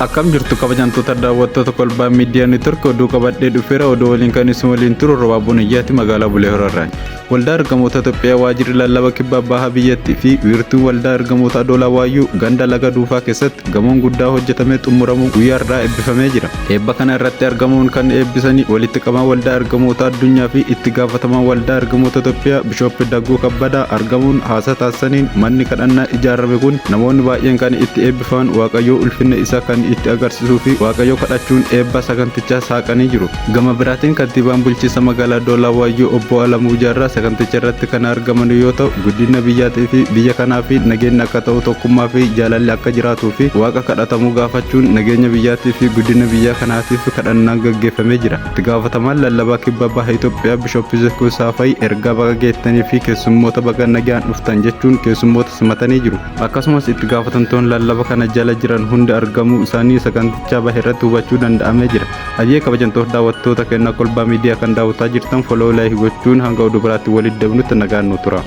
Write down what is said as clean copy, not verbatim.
Akkam jirtu kabajamtoota daawwattoota kolbaa miidiyaa neetwork oduu qabadhee dhufeera. Oduu waliin kan isin waliin turu Roobaa Niyyaatti magaalaa Bulee Horaarraa. Waldaa Ergamoota Itoophiyaa waajjirri lallaba kibba baha biyyattii fi wiirtuun waldaa ergamoota Adoolaa Waayyuu ganda laga duufaa keessatti gamoon guddaa hojjetamee xumuramu guyyaa irraa eebbifamee jira. Eebba kana irratti argamuun kan eebbisanii walitti qaban waldaa ergamoota addunyaa fi itti gaafataman waldaa ergamoota Itoophiyaa Bishoop Dagguu Kabbadaa argamuun haasaa taasisaniin manni kadhannaa ijaarame kun namoonni baay'een kan itti eebbifaman Waaqayyoo ulfinna isaa kan itti agarsiisuu fi Waaqayyoo kadhachuun eebba sagantichaa saaqanii jiru. Gama biraatiin kantiibaan bulchiinsa magaalaa Adoolaa Waayyuu obbo Alamuu Jaarraa saganticha irratti kan argaman yoo ta'u, guddina biyyaatii fi biyya kanaa fi nageenya akka ta'u tokkummaa fi jaalalli akka jiraatuu fi Waaqa kadhatamuu gaafachuun nageenya biyyaatii fi guddina biyya kanaatiif kadhannaan gaggeeffamee jira. Itti gaafatamaan lallabaa kibba baha Itoophiyaa Bishoop Zekuu Saafay ergaa baga geettanii fi keessummoota baga nagaan dhuftan jechuun keessummoota simatanii jiru. Akkasumas itti gaafatamtoonni lallaba kana jala jiran hundi argamuu isaanii sagantichaa bahe irratti hubachuu danda'amee jira. Hayyee kabajamtoota daawwattoota kennaa kolbaa miidiyaa kan daawwataa jirtan follow like gochuun hanga oduu biraatti walitti deebinutti nagaan nu tura.